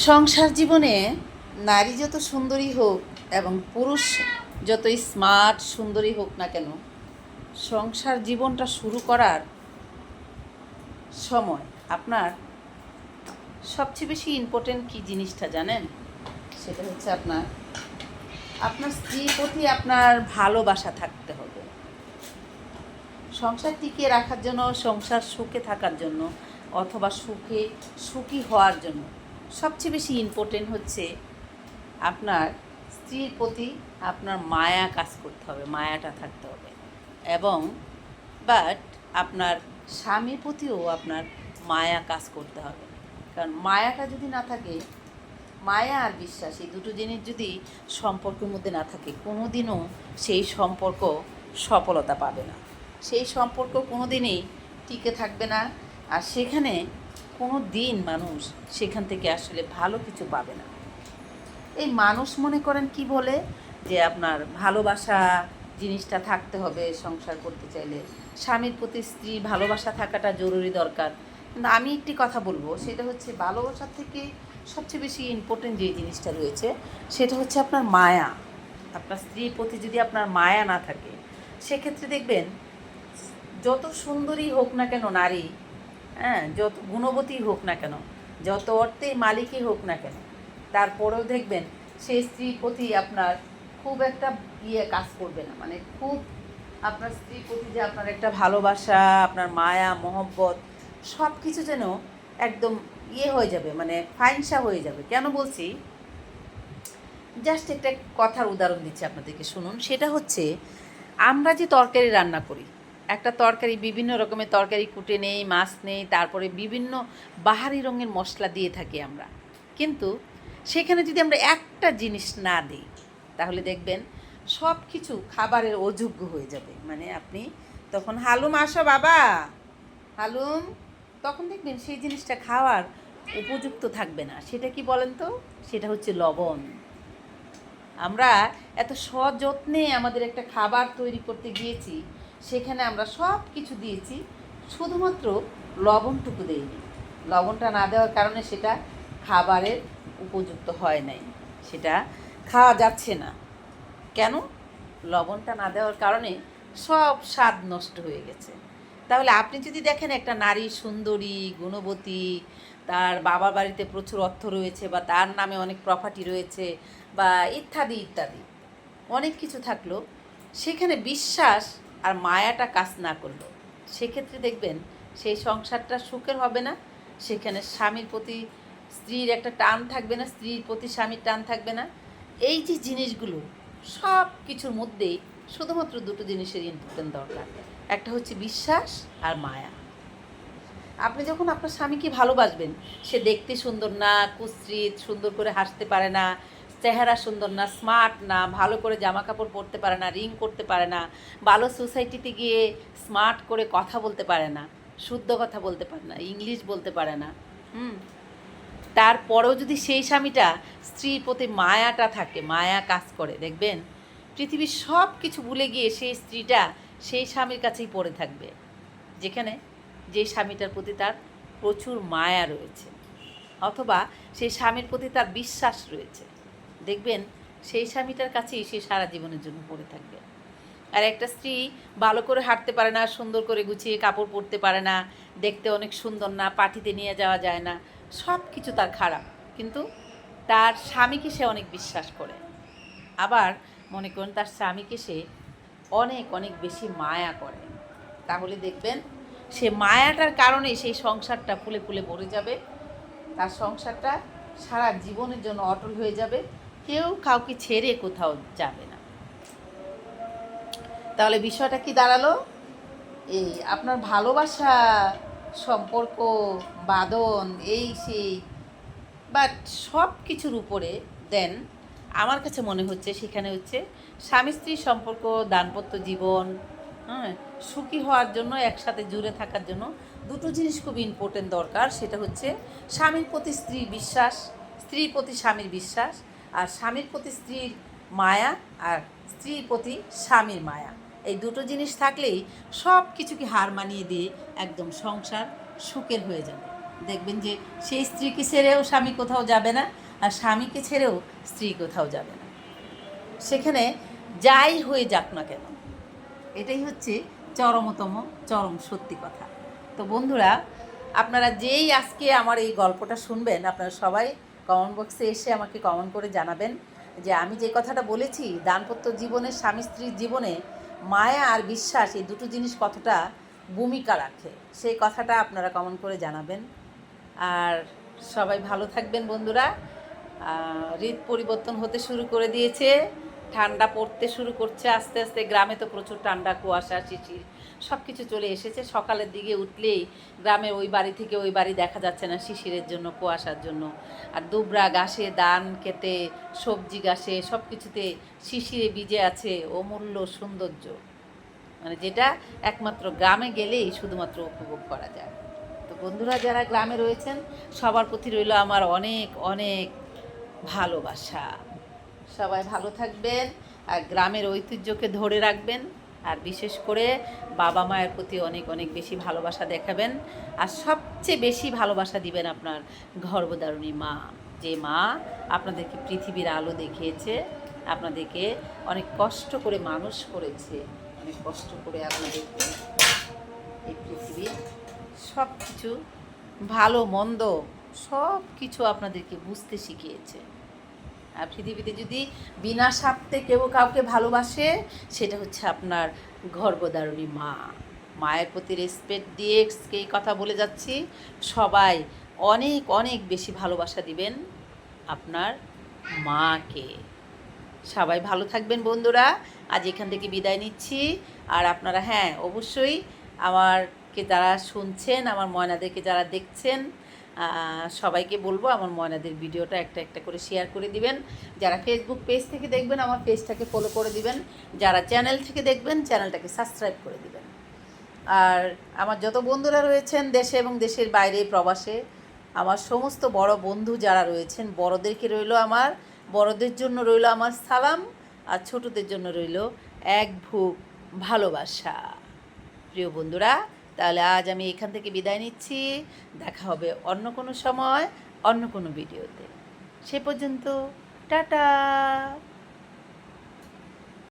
সংসার জীবনে নারী যত সুন্দরী হোক এবং পুরুষ যতই স্মার্ট সুন্দরী হোক না কেন, সংসার জীবনটা শুরু করার সময় আপনার সবচেয়ে বেশি ইম্পর্টেন্ট কী জিনিসটা জানেন? সেটা হচ্ছে আপনার আপনার স্ত্রীর প্রতি আপনার ভালোবাসা থাকতে হবে। সংসার টিকিয়ে রাখার জন্য, সংসার সুখে থাকার জন্য অথবা সুখী হওয়ার জন্য সবচেয়ে বেশি ইম্পর্টেন্ট হচ্ছে আপনার স্ত্রীর প্রতি আপনার মায়া কাজ করতে হবে, মায়াটা থাকতে হবে। এবং আপনার স্বামীর প্রতিও আপনার মায়া কাজ করতে হবে। কারণ মায়াটা যদি না থাকে, মায়া আর বিশ্বাস এই দুটো জিনিস যদি সম্পর্কের মধ্যে না থাকে, কোনো দিনও সেই সম্পর্ক সফলতা পাবে না, সেই সম্পর্ক কোনো দিনই টিকে থাকবে না। আর সেখানে কোনো দিন মানুষ সেখান থেকে আসলে ভালো কিছু পাবে না। এই মানুষ মনে করেন কি বলে যে আপনার ভালোবাসা জিনিসটা থাকতে হবে সংসার করতে চাইলে, স্বামীর প্রতি স্ত্রী ভালোবাসা থাকাটা জরুরি দরকার। কিন্তু আমি একটি কথা বলবো, সেটা হচ্ছে ভালোবাসার থেকে সবচেয়ে বেশি ইম্পর্টেন্ট যে জিনিসটা রয়েছে সেটা হচ্ছে আপনার মায়া। আপনার স্ত্রীর প্রতি যদি আপনার মায়া না থাকে, সেক্ষেত্রে দেখবেন যত সুন্দরী হোক না কেন নারী, যত গুণবতী হোক না কেন, যত অর্থের মালিকই হোক না কেন, তারপরেও দেখবেন সেই স্ত্রীর প্রতি আপনার খুব একটা কাজ করবে না। মানে খুব আপনার স্ত্রীর প্রতি যে আপনার একটা ভালোবাসা, আপনার মায়া মহব্বত সব কিছু যেন একদম হয়ে যাবে, মানে ফাইনসা হয়ে যাবে। কেন বলছি, জাস্ট একটা কথার উদাহরণ দিচ্ছি আপনাদেরকে, শুনুন। সেটা হচ্ছে আমরা যে তরকারি রান্না করি, একটা তরকারি বিভিন্ন রকমের তরকারি কুটে নেই, মাছ নেই, তারপরে বিভিন্ন বাহারি রঙের মশলা দিয়ে থাকি আমরা। কিন্তু সেখানে যদি আমরা একটা জিনিস না দিই, তাহলে দেখবেন সব কিছু খাবারের অযোগ্য হয়ে যাবে। মানে আপনি তখন হালুম আসো বাবা, হালুম, তখন দেখবেন সেই জিনিসটা খাওয়ার উপযুক্ত থাকবে না। সেটা কি বলেন তো? সেটা হচ্ছে লবণ। আমরা এত সযত্নে আমাদের একটা খাবার তৈরি করতে গিয়েছি, সেখানে আমরা সব কিছু দিয়েছি, শুধুমাত্র লবণটুকু দেইনি। লবণটা না দেওয়ার কারণে সেটা খাবারের উপযুক্ত হয় নাই, সেটা খাওয়া যাচ্ছে না। কেন? লবণটা না দেওয়ার কারণে সব স্বাদ নষ্ট হয়ে গেছে। তাহলে আপনি যদি দেখেন একটা নারী সুন্দরী গুণবতী, তার বাবার বাড়িতে প্রচুর অর্থ রয়েছে, বা তার নামে অনেক প্রপার্টি রয়েছে, বা ইত্যাদি ইত্যাদি অনেক কিছু থাকলো, সেখানে বিশ্বাস আর মায়াটা কাজ না করলো, সেক্ষেত্রে দেখবেন সেই সংসারটা সুখের হবে না। সেখানে স্বামীর প্রতি স্ত্রীর একটা টান থাকবে না, স্ত্রীর প্রতি স্বামীর টান থাকবে না। এই যে জিনিসগুলো সব কিছুর মধ্যেই শুধুমাত্র দুটো জিনিসের ইম্পর্টেন্ট দরকার, একটা হচ্ছে বিশ্বাস আর মায়া। আপনি যখন আপনার স্বামীকে ভালোবাসবেন, সে দেখতে সুন্দর না, কুশ্রিত, সুন্দর করে হাসতে পারে না, চেহারা সুন্দর না, স্মার্ট না, ভালো করে জামা কাপড় পরতে পারে না, রিং করতে পারে না, ভালো সোসাইটিতে গিয়ে স্মার্ট করে কথা বলতে পারে না, শুদ্ধ কথা বলতে পারে না, ইংলিশ বলতে পারে না, তারপরেও যদি সেই স্বামীটা স্ত্রীর প্রতি মায়াটা থাকে, মায়া কাজ করে, দেখবেন পৃথিবীর সব কিছু ভুলে গিয়ে সেই স্ত্রীটা সেই স্বামীর কাছেই পড়ে থাকবে, যেখানে যে স্বামীটার প্রতি তার প্রচুর মায়া রয়েছে, অথবা সেই স্বামীর প্রতি তার বিশ্বাস রয়েছে। দেখবেন সেই স্বামীটার কাছেই সে সারা জীবনের জন্য পড়ে থাকবে। আর একটা স্ত্রী ভালো করে হাঁটতে পারে না, সুন্দর করে গুছিয়ে কাপড় পরতে পারে না, দেখতে অনেক সুন্দর না, পার্টিতে নিয়ে যাওয়া যায় না, সব কিছু তার খারাপ, কিন্তু তার স্বামীকে সে অনেক বিশ্বাস করে। আবার মনে করেন তার স্বামীকে সে অনেক অনেক বেশি মায়া করে, তাহলে দেখবেন সে মায়াটার কারণে সেই সংসারটা ফুলে ফুলে ভরে যাবে, তার সংসারটা সারা জীবনের জন্য অটল হয়ে যাবে, কেউ কাউকে ছেড়ে কোথাও যাবে না। তাহলে বিষয়টা কি দাঁড়ালো? এই আপনার ভালোবাসা, সম্পর্ক, বাঁধন, এই সেই, বাট সব কিছুর উপরে দেন আমার কাছে মনে হচ্ছে সেখানে হচ্ছে স্বামী স্ত্রীর সম্পর্ক, দাম্পত্য জীবন, সুখী হওয়ার জন্য, একসাথে জুড়ে থাকার জন্য দুটো জিনিস খুব ইম্পর্টেন্ট দরকার। সেটা হচ্ছে স্বামীর প্রতি স্ত্রীর বিশ্বাস, স্ত্রীর প্রতি স্বামীর বিশ্বাস, আর স্বামীর প্রতি স্ত্রীর মায়া, আর স্ত্রীর প্রতি স্বামীর মায়া। এই দুটো জিনিস থাকলেই সব কিছুকে হার মানিয়ে দিয়ে একদম সংসার সুখের হয়ে যাবে। দেখবেন যে সেই স্ত্রীকে ছেড়েও স্বামী কোথাও যাবে না, আর স্বামীকে ছেড়েও স্ত্রী কোথাও যাবে না। সেখানে যাই হয়ে যাক না কেন, এটাই হচ্ছে চরম সত্যি কথা। তো বন্ধুরা, আপনারা যেই আজকে আমার এই গল্পটা শুনবেন, আপনারা সবাই কমেন্ট বক্সে এসে আমাকে কমেন্ট করে জানাবেন যে আমি যে কথাটা বলেছি, দাম্পত্য জীবনে, স্বামী স্ত্রীর জীবনে মায়া আর বিশ্বাস এই দুটো জিনিস কতটা ভূমিকা রাখে, সেই কথাটা আপনারা কমেন্ট করে জানাবেন। আর সবাই ভালো থাকবেন বন্ধুরা। ঋতু পরিবর্তন হতে শুরু করে দিয়েছে, ঠান্ডা পড়তে শুরু করছে আস্তে আস্তে। গ্রামে তো প্রচুর ঠান্ডা, কুয়াশা, শিশির সব কিছু চলে এসেছে। সকালের দিকে উঠলেই গ্রামের ওই বাড়ি থেকে ওই বাড়ি দেখা যাচ্ছে না, শিশিরের জন্য, কুয়াশার জন্য। আর দুবরা ঘাসে, ধান খেতে, সবজি ঘাসে, সব কিছুতে শিশিরে ভিজে আছে অমূল্য সৌন্দর্য, মানে যেটা একমাত্র গ্রামে গেলেই শুধুমাত্র উপভোগ করা যায়। তো বন্ধুরা, যারা গ্রামে রয়েছেন সবার প্রতি রইল আমার অনেক অনেক ভালোবাসা। সবাই ভালো থাকবেন আর গ্রামের ঐতিহ্যকে ধরে রাখবেন। আর বিশেষ করে বাবা মায়ের প্রতি অনেক অনেক বেশি ভালোবাসা দেখাবেন। আর সবচেয়ে বেশি ভালোবাসা দিবেন আপনার গর্ভধারিণী মা, যে মা আপনাদেরকে পৃথিবীর আলো দেখিয়েছে, আপনাদেরকে অনেক কষ্ট করে মানুষ করেছে, অনেক কষ্ট করে আপনাদেরকে এই পৃথিবীর সব কিছু, ভালো মন্দ সব কিছু আপনাদেরকে বুঝতে শিখিয়েছে। আর পৃথিবীতে যদি বিনা স্বার্থে কেউ কাউকে ভালোবাসে, সেটা হচ্ছে আপনার গর্ভধারিণী মা। মায়ের প্রতি রেসপেক্ট দিয়ে এই কথা বলে যাচ্ছি, সবাই অনেক অনেক বেশি ভালোবাসা দিবেন আপনার মাকে। সবাই ভালো থাকবেন বন্ধুরা। আজ এখান থেকে বিদায় নিচ্ছি। আর আপনারা হ্যাঁ অবশ্যই আমারকে যারা শুনছেন, আমার ময়নাদেরকে যারা দেখছেন, সবাইকে বলবো আমার ময়নাদের ভিডিওটা একটা একটা করে শেয়ার করে দিবেন। যারা ফেসবুক পেজ থেকে দেখবেন আমার পেজটাকে ফলো করে দিবেন, যারা চ্যানেল থেকে দেখবেন চ্যানেলটাকে সাবস্ক্রাইব করে দিবেন। আর আমার যত বন্ধুরা রয়েছেন দেশে এবং দেশের বাইরে, প্রবাসে, আমার সমস্ত বড় বন্ধু যারা রয়েছেন, বড়দের জন্য রইল আমার সালাম, আর ছোটদের জন্য রইল এক বুক ভালোবাসা। প্রিয় বন্ধুরা, তাহলে আজ আমি এখান থেকে বিদায় নিচ্ছি। দেখা হবে অন্য কোনো সময়, অন্য কোনো ভিডিওতে। সে পর্যন্ত টাটা।